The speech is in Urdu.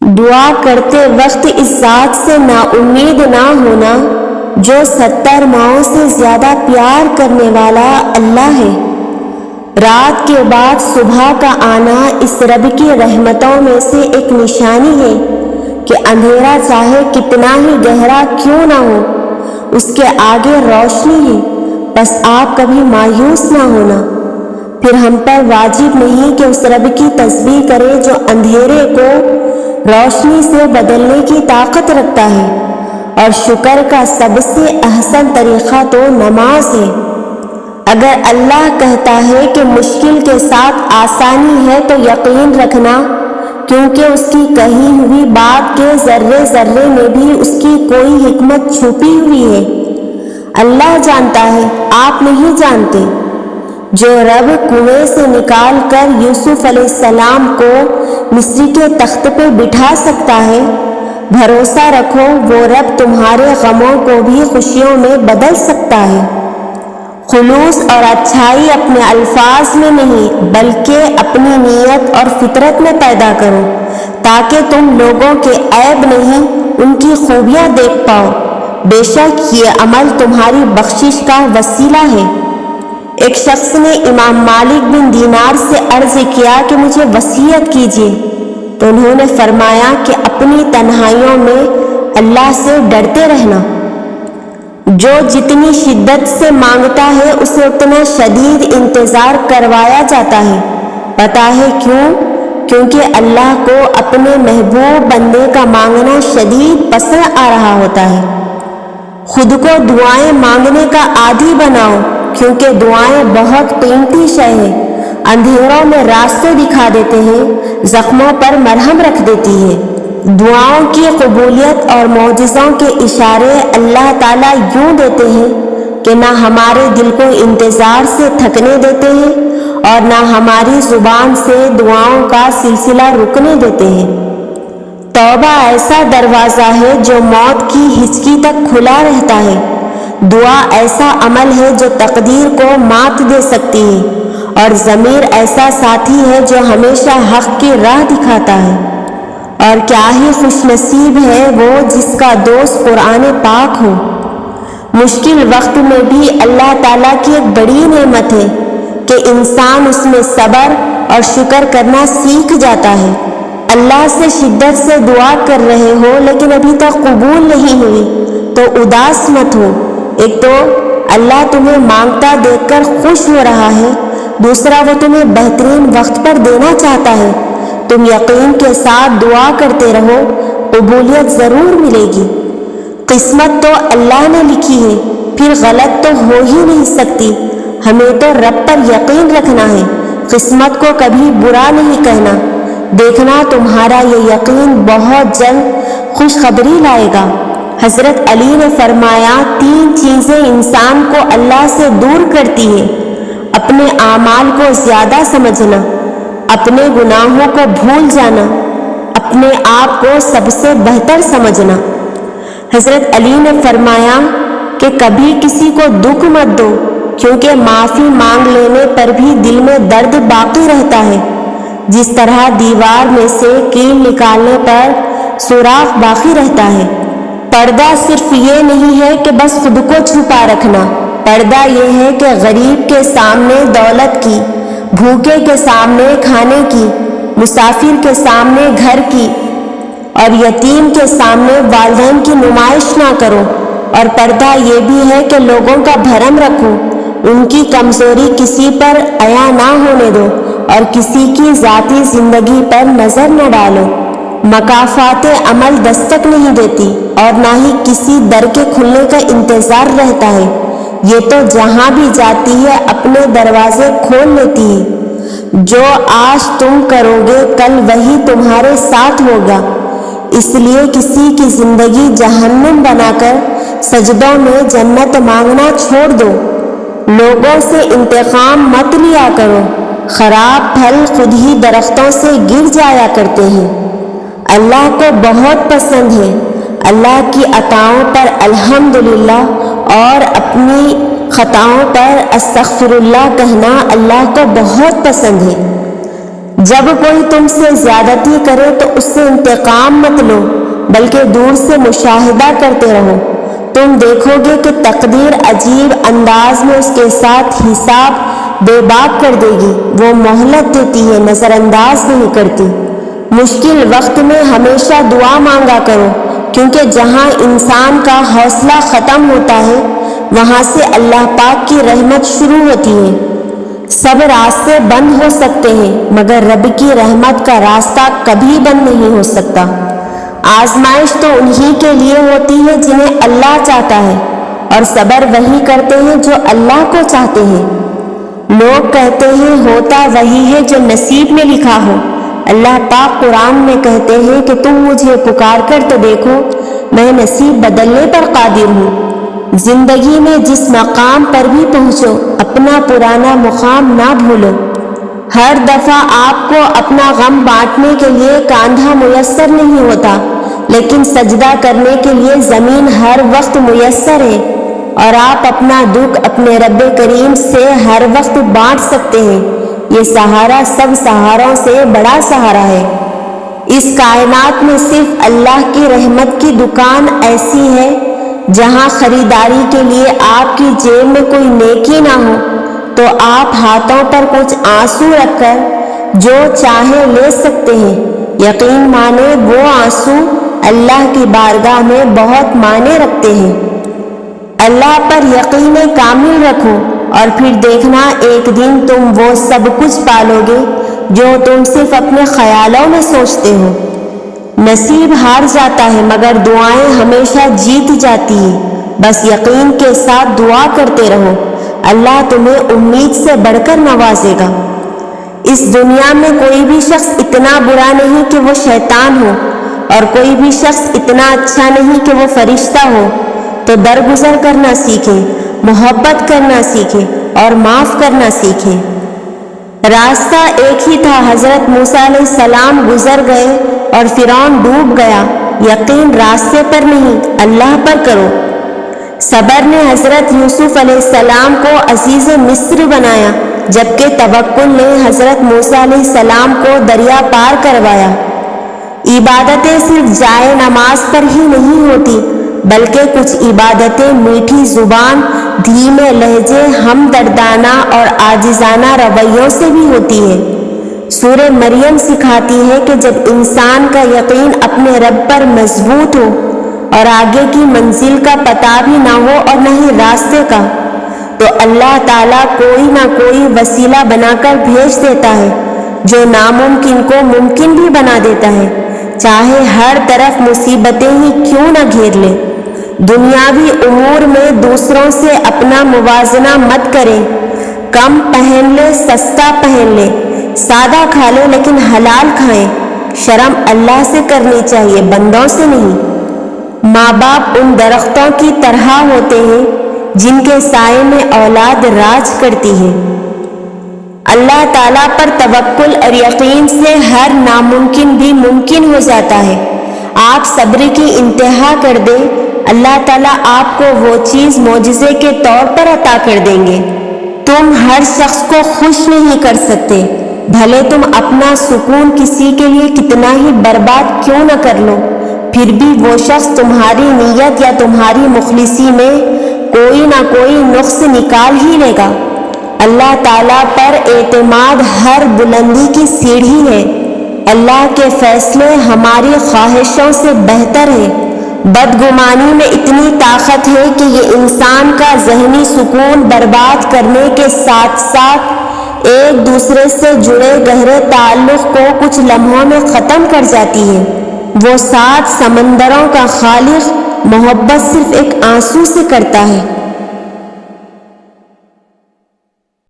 دعا کرتے وقت اس ذات سے نا امید نہ ہونا جو 70 ماؤں سے زیادہ پیار کرنے والا اللہ ہے۔ رات کے بعد صبح کا آنا اس رب کی رحمتوں میں سے ایک نشانی ہے کہ اندھیرا چاہے کتنا ہی گہرا کیوں نہ ہو اس کے آگے روشنی ہے، بس آپ کبھی مایوس نہ ہونا۔ پھر ہم پر واجب نہیں کہ اس رب کی تسبیح کرے جو اندھیرے کو روشنی سے بدلنے کی طاقت رکھتا ہے، اور شکر کا سب سے احسن طریقہ تو نماز ہے۔ اگر اللہ کہتا ہے کہ مشکل کے ساتھ آسانی ہے تو یقین رکھنا، کیونکہ اس کی کہی ہوئی بات کے ذرے ذرے میں بھی اس کی کوئی حکمت چھپی ہوئی ہے۔ اللہ جانتا ہے، آپ نہیں جانتے۔ جو رب کنویں سے نکال کر یوسف علیہ السلام کو مصر کے تخت پہ بٹھا سکتا ہے، بھروسہ رکھو وہ رب تمہارے غموں کو بھی خوشیوں میں بدل سکتا ہے۔ خلوص اور اچھائی اپنے الفاظ میں نہیں بلکہ اپنی نیت اور فطرت میں پیدا کرو، تاکہ تم لوگوں کے عیب نہیں ان کی خوبیاں دیکھ پاؤ۔ بے شک یہ عمل تمہاری بخشش کا وسیلہ ہے۔ ایک شخص نے امام مالک بن دینار سے عرض کیا کہ مجھے وصیت کیجیے، تو انہوں نے فرمایا کہ اپنی تنہائیوں میں اللہ سے ڈرتے رہنا۔ جو جتنی شدت سے مانگتا ہے اسے اتنا شدید انتظار کروایا جاتا ہے۔ پتہ ہے کیوں؟ کیونکہ اللہ کو اپنے محبوب بندے کا مانگنا شدید پسند آ رہا ہوتا ہے۔ خود کو دعائیں مانگنے کا عادی بناؤ، کیونکہ دعائیں بہت قیمتی شے ہیں۔ اندھیروں میں راستے دکھا دیتے ہیں، زخموں پر مرہم رکھ دیتی ہے۔ دعاؤں کی قبولیت اور معجزوں کے اشارے اللہ تعالیٰ یوں دیتے ہیں کہ نہ ہمارے دل کو انتظار سے تھکنے دیتے ہیں اور نہ ہماری زبان سے دعاؤں کا سلسلہ رکنے دیتے ہیں۔ توبہ ایسا دروازہ ہے جو موت کی ہچکی تک کھلا رہتا ہے۔ دعا ایسا عمل ہے جو تقدیر کو مات دے سکتی ہے، اور ضمیر ایسا ساتھی ہے جو ہمیشہ حق کی راہ دکھاتا ہے۔ اور کیا ہی خوش نصیب ہے وہ جس کا دوست قرآن پاک ہو۔ مشکل وقت میں بھی اللہ تعالیٰ کی ایک بڑی نعمت ہے کہ انسان اس میں صبر اور شکر کرنا سیکھ جاتا ہے۔ اللہ سے شدت سے دعا کر رہے ہو لیکن ابھی تک قبول نہیں ہوئی تو اداس مت ہو۔ ایک تو اللہ تمہیں مانگتا دیکھ کر خوش ہو رہا ہے، دوسرا وہ تمہیں بہترین وقت پر دینا چاہتا ہے۔ تم یقین کے ساتھ دعا کرتے رہو، قبولیت ضرور ملے گی۔ قسمت تو اللہ نے لکھی ہے، پھر غلط تو ہو ہی نہیں سکتی۔ ہمیں تو رب پر یقین رکھنا ہے، قسمت کو کبھی برا نہیں کہنا۔ دیکھنا تمہارا یہ یقین بہت جلد خوشخبری لائے گا۔ حضرت علی نے فرمایا، 3 چیزیں انسان کو اللہ سے دور کرتی ہیں: اپنے اعمال کو زیادہ سمجھنا، اپنے گناہوں کو بھول جانا، اپنے آپ کو سب سے بہتر سمجھنا۔ حضرت علی نے فرمایا کہ کبھی کسی کو دکھ مت دو، کیونکہ معافی مانگ لینے پر بھی دل میں درد باقی رہتا ہے، جس طرح دیوار میں سے کیل نکالنے پر سوراخ باقی رہتا ہے۔ پردہ صرف یہ نہیں ہے کہ بس خود کو چھپا رکھنا، پردہ یہ ہے کہ غریب کے سامنے دولت کی، بھوکے کے سامنے کھانے کی، مسافر کے سامنے گھر کی، اور یتیم کے سامنے والدین کی نمائش نہ کرو۔ اور پردہ یہ بھی ہے کہ لوگوں کا بھرم رکھو، ان کی کمزوری کسی پر عیاں نہ ہونے دو، اور کسی کی ذاتی زندگی پر نظر نہ ڈالو۔ مکافات عمل دستک نہیں دیتی، اور نہ ہی کسی در کے کھلنے کا انتظار رہتا ہے، یہ تو جہاں بھی جاتی ہے اپنے دروازے کھول لیتی ہے۔ جو آج تم کرو گے کل وہی تمہارے ساتھ ہوگا، اس لیے کسی کی زندگی جہنم بنا کر سجدوں میں جنت مانگنا چھوڑ دو۔ لوگوں سے انتقام مت لیا کرو، خراب پھل خود ہی درختوں سے گر جایا کرتے ہیں۔ اللہ کو بہت پسند ہے اللہ کی عطاؤں پر الحمدللہ اور اپنی خطاؤں پر استغفر اللہ کہنا اللہ کو بہت پسند ہے۔ جب کوئی تم سے زیادتی کرے تو اس سے انتقام مت لو، بلکہ دور سے مشاہدہ کرتے رہو۔ تم دیکھو گے کہ تقدیر عجیب انداز میں اس کے ساتھ حساب بے باک کر دے گی۔ وہ مہلت دیتی ہے، نظر انداز نہیں کرتی۔ مشکل وقت میں ہمیشہ دعا مانگا کرو، کیونکہ جہاں انسان کا حوصلہ ختم ہوتا ہے وہاں سے اللہ پاک کی رحمت شروع ہوتی ہے۔ سب راستے بند ہو سکتے ہیں مگر رب کی رحمت کا راستہ کبھی بند نہیں ہو سکتا۔ آزمائش تو انہی کے لیے ہوتی ہے جنہیں اللہ چاہتا ہے، اور صبر وہی کرتے ہیں جو اللہ کو چاہتے ہیں۔ لوگ کہتے ہیں ہوتا وہی ہے جو نصیب میں لکھا ہو۔ اللہ پاک قرآن میں کہتے ہیں کہ تم مجھے پکار کر تو دیکھو، میں نصیب بدلنے پر قادر ہوں۔ زندگی میں جس مقام پر بھی پہنچو، اپنا پرانا مقام نہ بھولو۔ ہر دفعہ آپ کو اپنا غم بانٹنے کے لیے کاندھا میسر نہیں ہوتا، لیکن سجدہ کرنے کے لیے زمین ہر وقت میسر ہے، اور آپ اپنا دکھ اپنے رب کریم سے ہر وقت بانٹ سکتے ہیں۔ یہ سہارا سب سہاروں سے بڑا سہارا ہے۔ اس کائنات میں صرف اللہ کی رحمت کی دکان ایسی ہے جہاں خریداری کے لیے آپ کی جیب میں کوئی نیکی نہ ہو تو آپ ہاتھوں پر کچھ آنسو رکھ کر جو چاہے لے سکتے ہیں۔ یقین مانے وہ آنسو اللہ کی بارگاہ میں بہت معنی رکھتے ہیں۔ اللہ پر یقین کامل رکھو اور پھر دیکھنا ایک دن تم وہ سب کچھ پالو گے جو تم صرف اپنے خیالوں میں سوچتے ہو۔ نصیب ہار جاتا ہے مگر دعائیں ہمیشہ جیت جاتی ہیں۔ بس یقین کے ساتھ دعا کرتے رہو، اللہ تمہیں امید سے بڑھ کر نوازے گا۔ اس دنیا میں کوئی بھی شخص اتنا برا نہیں کہ وہ شیطان ہو، اور کوئی بھی شخص اتنا اچھا نہیں کہ وہ فرشتہ ہو۔ تو درگزر کرنا سیکھیں، محبت کرنا سیکھیں اور معاف کرنا سیکھیں۔ راستہ ایک ہی تھا، حضرت موسیٰ علیہ السلام گزر گئے اور فرعون ڈوب گیا۔ یقین راستے پر نہیں، اللہ پر کرو۔ صبر نے حضرت یوسف علیہ السلام کو عزیز مصر بنایا، جبکہ توکل نے حضرت موسیٰ علیہ السلام کو دریا پار کروایا۔ عبادتیں صرف جائے نماز پر ہی نہیں ہوتی، بلکہ کچھ عبادتیں میٹھی زبان، دھیمے لہجے، ہمدردانہ اور عاجزانہ رویوں سے بھی ہوتی ہے۔ سورہ مریم سکھاتی ہے کہ جب انسان کا یقین اپنے رب پر مضبوط ہو اور آگے کی منزل کا پتہ بھی نہ ہو اور نہ ہی راستے کا، تو اللہ تعالیٰ کوئی نہ کوئی وسیلہ بنا کر بھیج دیتا ہے جو ناممکن کو ممکن بھی بنا دیتا ہے، چاہے ہر طرف مصیبتیں ہی کیوں نہ گھیر لیں۔ دنیاوی امور میں دوسروں سے اپنا موازنہ مت کریں۔ کم پہن لے، سستا پہن لے، سادہ کھا لے لیکن حلال کھائیں۔ شرم اللہ سے کرنی چاہیے، بندوں سے نہیں۔ ماں باپ ان درختوں کی طرح ہوتے ہیں جن کے سائے میں اولاد راج کرتی ہے۔ اللہ تعالیٰ پر توکل اور یقین سے ہر ناممکن بھی ممکن ہو جاتا ہے۔ آپ صبر کی انتہا کر دیں، اللہ تعالیٰ آپ کو وہ چیز معجزے کے طور پر عطا کر دیں گے۔ تم ہر شخص کو خوش نہیں کر سکتے، بھلے تم اپنا سکون کسی کے لیے کتنا ہی برباد کیوں نہ کر لو، پھر بھی وہ شخص تمہاری نیت یا تمہاری مخلصی میں کوئی نہ کوئی نقص نکال ہی لے گا۔ اللہ تعالیٰ پر اعتماد ہر بلندی کی سیڑھی ہے۔ اللہ کے فیصلے ہماری خواہشوں سے بہتر ہیں۔ بدگمانی میں اتنی طاقت ہے کہ یہ انسان کا ذہنی سکون برباد کرنے کے ساتھ ساتھ ایک دوسرے سے جڑے گہرے تعلق کو کچھ لمحوں میں ختم کر جاتی ہے۔ وہ 7 سمندروں کا خالق محبت صرف ایک آنسو سے کرتا ہے۔